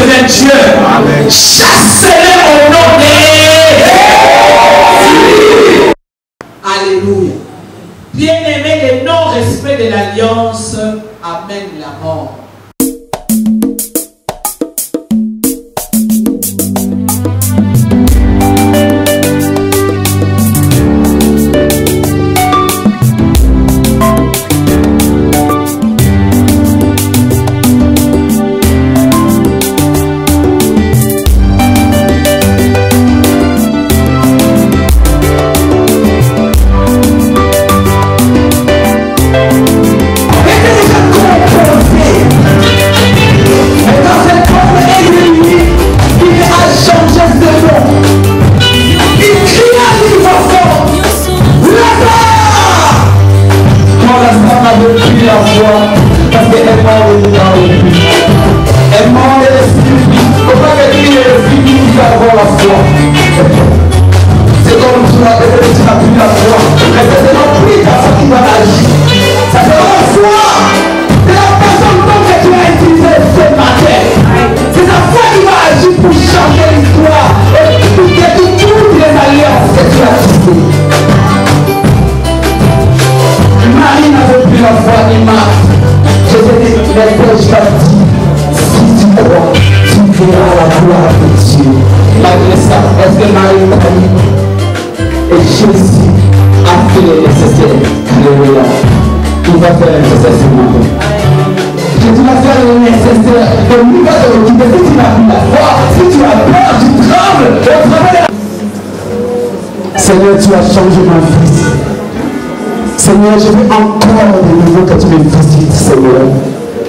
de Dieu. Chassez-les au nom de Jésus. Alléluia. Bien-aimé, le non-respect de l'alliance amène la mort. Seigneur, tu as changé ma vie. Seigneur, je veux encore de nouveau que tu me visites, Seigneur.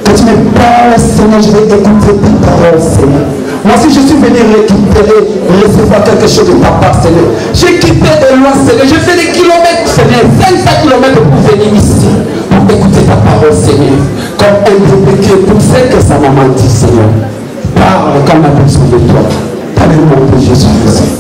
Que tu me parles, Seigneur, je vais écouter tes paroles, Seigneur. Moi, si je suis venu récupérer, recevoir quelque chose de ta part, Seigneur. J'ai quitté de loin, Seigneur. J'ai fait des kilomètres, Seigneur. 500 kilomètres pour venir ici. Pour écouter ta parole, Seigneur. Comme un bébé qui écoute celle que sa maman dit, Seieur. Parle comme on a besoin de toi. Dans le nom de Jésus-Christ.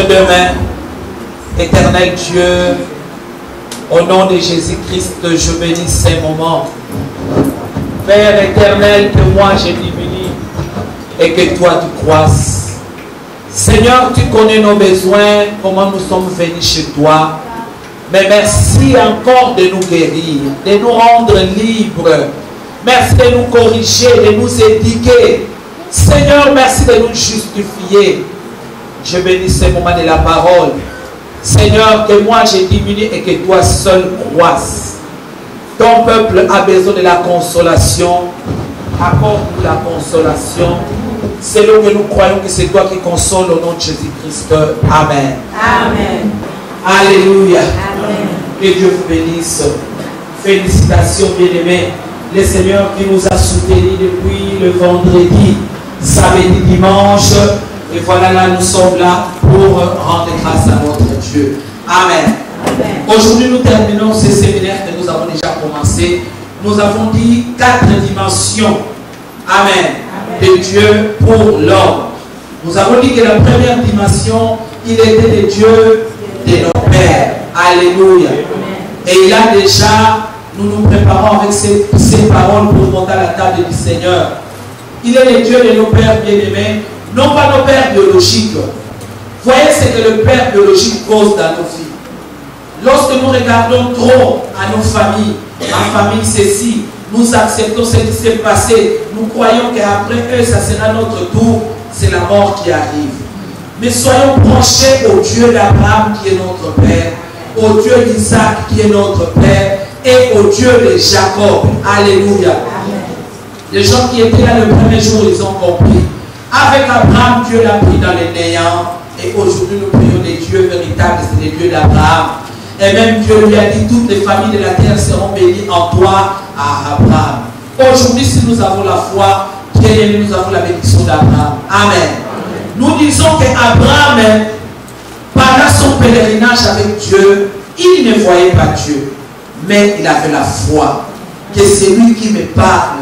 Demain, éternel Dieu, au nom de Jésus-Christ, je bénis ces moments. Père éternel, que moi je diminue et que toi tu croisses. Seigneur, tu connais nos besoins, comment nous sommes venus chez toi. Mais merci encore de nous guérir, de nous rendre libres. Merci de nous corriger, de nous éduquer. Seigneur, merci de nous justifier. Je bénis ce moment de la parole. Seigneur, que moi je diminue et que toi seul croisses. Ton peuple a besoin de la consolation. Accorde-nous la consolation. C'est là que nous croyons que c'est toi qui consoles au nom de Jésus-Christ. Amen. Amen. Alléluia. Amen. Que Dieu vous bénisse. Félicitations, bien-aimés. Le Seigneur qui nous a soutenus depuis le vendredi, samedi, dimanche. Et voilà, là, nous sommes là pour rendre grâce à notre Dieu. Amen. Aujourd'hui, nous terminons ce séminaire que nous avons déjà commencé. Nous avons dit 4 dimensions. Amen. De Dieu pour l'homme. Nous avons dit que la première dimension, il était le Dieu de nos pères. Alléluia. Et là déjà, nous nous préparons avec ces paroles pour monter à la table du Seigneur. Il est le Dieu de nos pères bien-aimés. Non pas nos pères biologiques. Voyez ce que le père biologique cause dans nos vies. Lorsque nous regardons trop à nos familles, ma famille ceci, nous acceptons ce qui s'est passé, nous croyons qu'après eux, ça sera notre tour, c'est la mort qui arrive. Mais soyons branchés au Dieu d'Abraham qui est notre Père, au Dieu d'Isaac qui est notre Père, et au Dieu de Jacob. Alléluia. Les gens qui étaient là le premier jour, ils ont compris. Avec Abraham, Dieu l'a pris dans les néants. Et aujourd'hui, nous prions des dieux véritables, c'est les dieux d'Abraham. Et même Dieu lui a dit, toutes les familles de la terre seront bénies en toi, à Abraham. Aujourd'hui, si nous avons la foi, bien nous avons la bénédiction d'Abraham. Amen. Nous disons qu'Abraham pendant son pèlerinage avec Dieu, il ne voyait pas Dieu, mais il avait la foi que c'est lui qui me parle,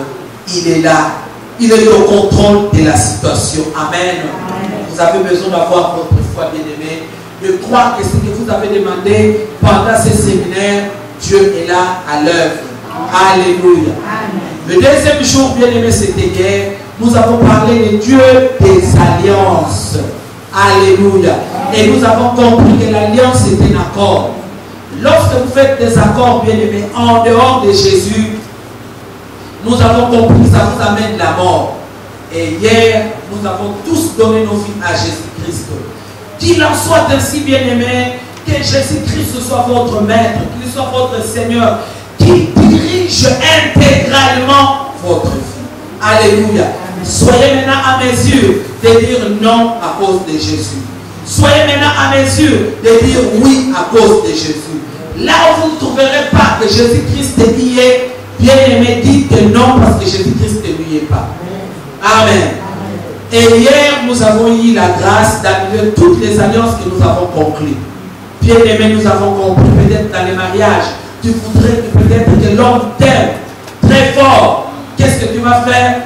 il est là, il est au contrôle de la situation. Amen. Vous avez besoin d'avoir votre foi, bien-aimé, de croire que ce que vous avez demandé pendant ce séminaire, Dieu est là à l'œuvre. Alléluia. Le deuxième jour, bien-aimé, c'était hier, nous avons parlé de Dieu des alliances. Alléluia. Et nous avons compris que l'alliance est un accord. Lorsque vous faites des accords, bien-aimés, en dehors de Jésus, nous avons compris que ça vous amène la mort. Et hier, nous avons tous donné nos vies à Jésus-Christ. Qu'il en soit ainsi, bien-aimés, que Jésus-Christ soit votre maître, qu'il soit votre Seigneur, qu'il dirige intégralement votre vie. Alléluia. Soyez maintenant à mesure de dire non à cause de Jésus. Soyez maintenant à mesure de dire oui à cause de Jésus. Là où vous ne trouverez pas que Jésus-Christ y est, bien aimé, dites non parce que Jésus-Christ ne lui est pas. Amen. Et hier, nous avons eu la grâce d'annuler toutes les alliances que nous avons conclues. Bien aimé, nous avons compris, peut-être dans les mariages, tu voudrais peut-être que l'homme t'aime très fort. Qu'est-ce que tu vas faire?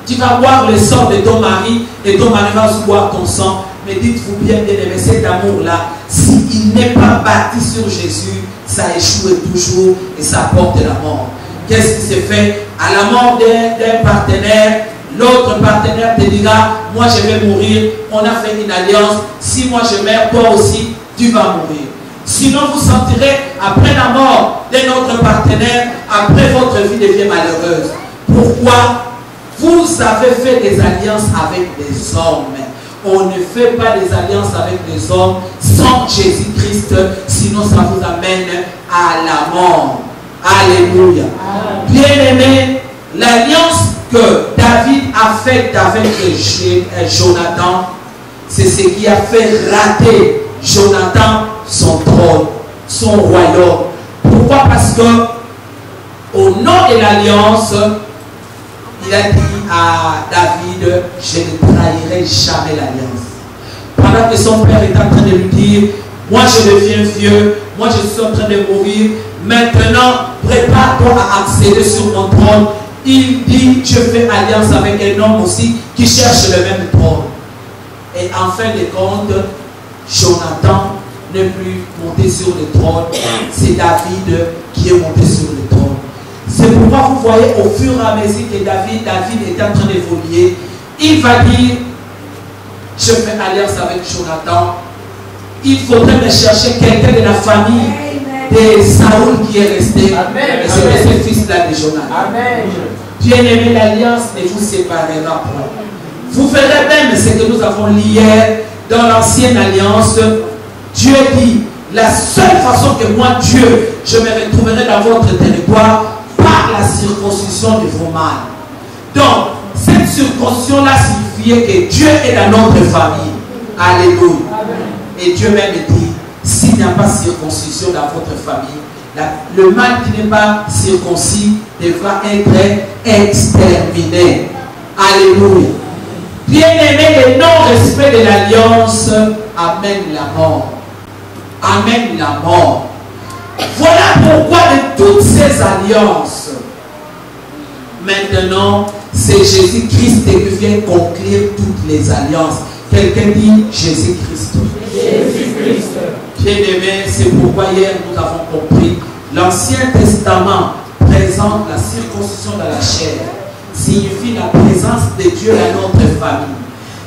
Tu vas boire le sang de ton mari et ton mari va boire ton sang. Mais dites-vous bien, bien-aimé, cet amour-là, s'il n'est pas bâti sur Jésus, ça échoue toujours et ça porte la mort. Qu'est-ce qui se fait? À la mort d'un partenaire, l'autre partenaire te dira, moi je vais mourir, on a fait une alliance, si moi je meurs, toi aussi, tu vas mourir. Sinon, vous sentirez, après la mort de notre partenaire, après votre vie devient malheureuse. Pourquoi? Vous avez fait des alliances avec des hommes. On ne fait pas des alliances avec des hommes sans Jésus-Christ, sinon ça vous amène à la mort. Alléluia. Bien-aimé, l'alliance que David a faite avec Jonathan, c'est ce qui a fait rater Jonathan son trône, son royaume. Pourquoi? Parce que au nom de l'alliance, il a dit à David, je ne trahirai jamais l'alliance. Pendant que son père est en train de lui dire, moi je deviens vieux, moi je suis en train de mourir, maintenant prépare-toi à accéder sur mon trône. Il dit, je fais alliance avec un homme aussi qui cherche le même trône. Et en fin de compte, Jonathan n'est plus monté sur le trône, c'est David qui est monté sur le trône. C'est pourquoi vous voyez au fur et à mesure que David est en train d'évoluer, il va dire, je fais alliance avec Jonathan, il faudrait me chercher quelqu'un de la famille de Saoul qui est resté, et c'est ce fils-là de Jonathan. Bien-aimé, l'alliance ne vous séparera pas. Vous verrez même ce que nous avons lu hier dans l'ancienne alliance. Dieu dit, la seule façon que moi, Dieu, je me retrouverai dans votre territoire, par la circoncision de vos mâles. Donc, cette circoncision-là signifiait que Dieu est dans notre famille. Alléluia. Et Dieu même dit, s'il n'y a pas de circoncision dans votre famille, le mâle qui n'est pas circoncis devra être exterminé. Alléluia. Bien-aimé, le non-respect de l'alliance amène la mort. Amène la mort. Voilà pourquoi de toutes ces alliances, maintenant, c'est Jésus-Christ qui vient conclure toutes les alliances. Quelqu'un dit Jésus-Christ. Jésus-Christ. Bien-aimé, c'est pourquoi hier nous avons compris, l'Ancien Testament présente la circoncision de la chair, signifie la présence de Dieu dans notre famille.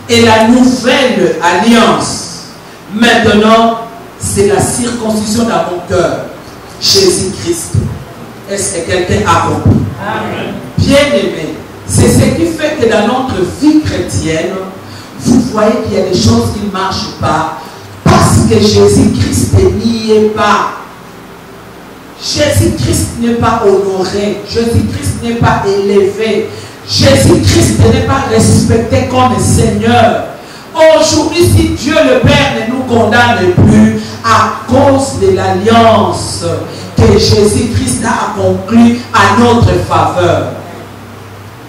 Et la nouvelle alliance, maintenant, c'est la circoncision dans mon cœur. Jésus-Christ. Est-ce que quelqu'un a compris? Bien-aimé, c'est ce qui fait que dans notre vie chrétienne, vous voyez qu'il y a des choses qui ne marchent pas parce que Jésus-Christ n'y est pas. Jésus-Christ n'est pas honoré. Jésus-Christ n'est pas élevé. Jésus-Christ n'est pas respecté comme Seigneur. Aujourd'hui, si Dieu le Père ne nous condamne plus à cause de l'alliance que Jésus-Christ a conclue à notre faveur.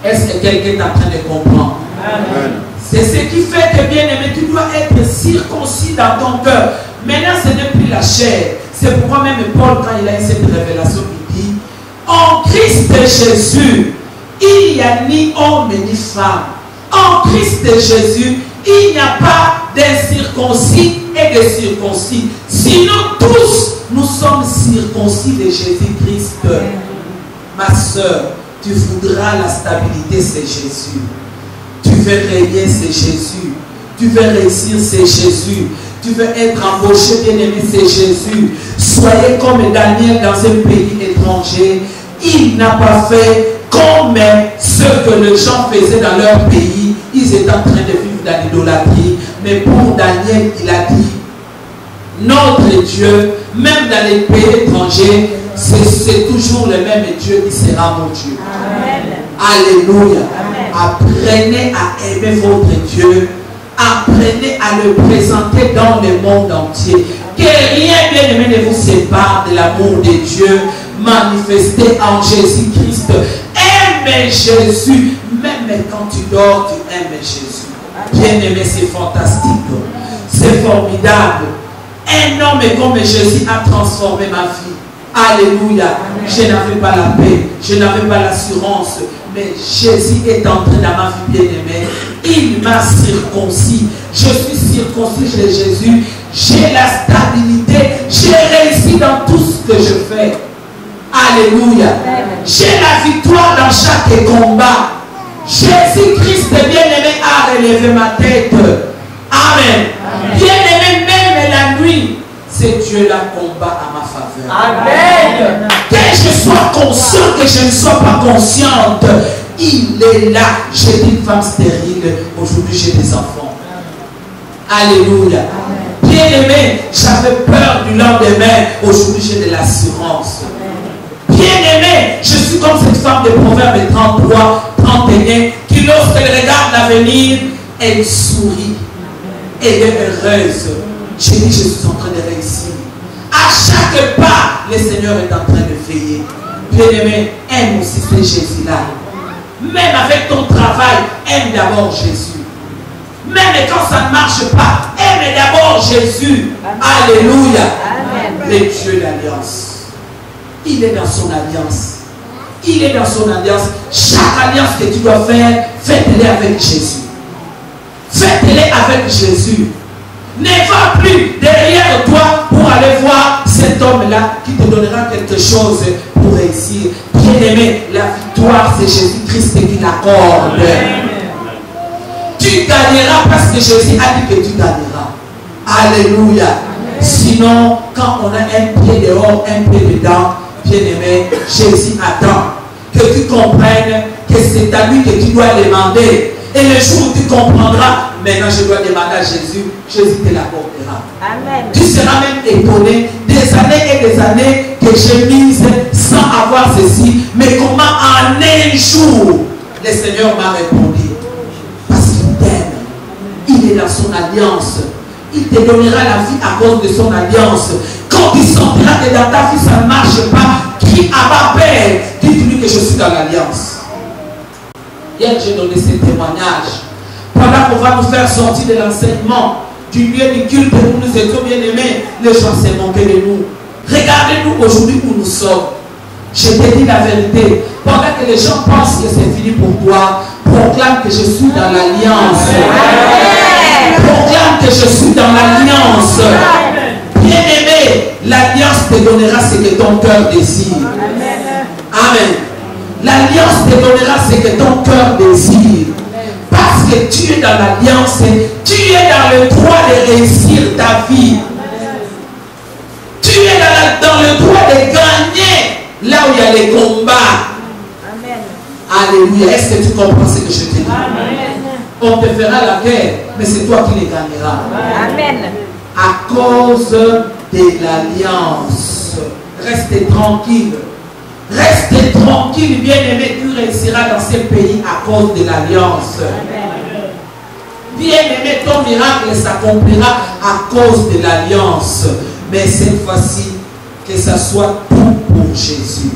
Est-ce que quelqu'un est en train de comprendre? Amen. C'est ce qui fait que, bien aimé, tu dois être circoncis dans ton cœur. Maintenant, ce n'est plus la chair. C'est pourquoi même Paul, quand il a eu cette révélation, il dit, en Christ Jésus, il n'y a ni homme ni femme. En Christ Jésus, il n'y a pas d'incirconcis et de circoncis. Sinon, tous, nous sommes circoncis de Jésus-Christ. Ma soeur, tu voudras la stabilité, c'est Jésus. Tu veux régner, c'est Jésus. Tu veux réussir, c'est Jésus. Tu veux être embauché, bien-aimé, c'est Jésus. Soyez comme Daniel dans un pays étranger. Il n'a pas fait comme ce que les gens faisaient dans leur pays. Ils étaient en train de vivre dans l'idolâtrie. Mais pour Daniel, il a dit, notre Dieu, même dans les pays étrangers, c'est toujours le même Dieu qui sera mon Dieu. Amen. Alléluia. Amen. Apprenez à aimer votre Dieu. Apprenez à le présenter dans le monde entier. Que rien, bien aimé, ne vous sépare de l'amour de Dieu manifesté en Jésus-Christ. Aime Jésus. Même quand tu dors, tu aimes Jésus. Bien aimé, c'est fantastique. C'est formidable. Un homme comme Jésus a transformé ma vie. Alléluia. Je n'avais pas la paix. Je n'avais pas l'assurance. Mais Jésus est entré dans ma vie, bien-aimée. Il m'a circoncis. Je suis circoncis chez Jésus. J'ai la stabilité. J'ai réussi dans tout ce que je fais. Alléluia. J'ai la victoire dans chaque combat. Jésus-Christ, bien-aimé, a relevé ma tête. Amen. Bien-aimé, même la nuit, c'est Dieu la combat à ma faveur. Amen. Que je sois conscient, que je ne sois pas consciente, il est là. J'ai une femme stérile, aujourd'hui j'ai des enfants. Alléluia. Bien-aimé, j'avais peur du lendemain, aujourd'hui j'ai de l'assurance. Bien-aimé, je suis comme cette femme de Proverbes 33, 31, qui lorsqu'elle regarde l'avenir, elle sourit. Elle est heureuse. J'ai dit, je suis en train de réussir. À chaque pas, le Seigneur est en train de veiller. Bien-aimé, aime aussi ce Jésus-là. Même avec ton travail, aime d'abord Jésus. Même quand ça ne marche pas, aime d'abord Jésus. Alléluia. Le Dieu d'alliance. Il est dans son alliance. Il est dans son alliance. Chaque alliance que tu dois faire, faites-les avec Jésus. Faites-les avec Jésus. Ne va plus derrière toi pour aller voir cet homme-là qui te donnera quelque chose pour réussir. Bien-aimé, la victoire, c'est Jésus-Christ qui l'accorde. Tu gagneras parce que Jésus a dit que tu gagneras. Alléluia. Sinon, quand on a un pied dehors, un pied dedans, bien-aimé, Jésus attend que tu comprennes que c'est à lui que tu dois demander. Et le jour où tu comprendras, maintenant je dois demander à Jésus, Jésus te l'accordera. Amen. Tu seras même étonné des années et des années que j'ai mises sans avoir ceci. Mais comment en un jour, le Seigneur m'a répondu? Parce qu'il t'aime. Il est dans son alliance. Il te donnera la vie à cause de son alliance. Quand tu sentiras que dans ta vie ça ne marche pas, qui a pas peur, dites-lui que je suis dans l'alliance. Hier, j'ai donné ce témoignage. Pendant qu'on va nous faire sortir de l'enseignement, du lieu du culte où nous étions bien aimés, les gens s'est moqué de nous. Regardez-nous aujourd'hui où nous sommes. Je te dis la vérité. Pendant que les gens pensent que c'est fini pour toi, proclame que je suis dans l'alliance. Proclame que je suis dans l'alliance. Bien-aimé, l'alliance te donnera ce que ton cœur désire. Amen. L'alliance te donnera ce que ton cœur désire. Parce que tu es dans l'alliance, tu es dans le droit de réussir ta vie. Tu es dans le droit de gagner là où il y a les combats. Amen. Alléluia. Est-ce que tu comprends ce que je te dis? Amen. On te fera la guerre, mais c'est toi qui les gagneras. Amen. À cause de l'alliance. Restez tranquille. Restez tranquille, bien-aimé, tu réussiras dans ce pays à cause de l'alliance. Bien-aimé, ton miracle s'accomplira à cause de l'alliance. Mais cette fois-ci, que ça soit tout pour Jésus.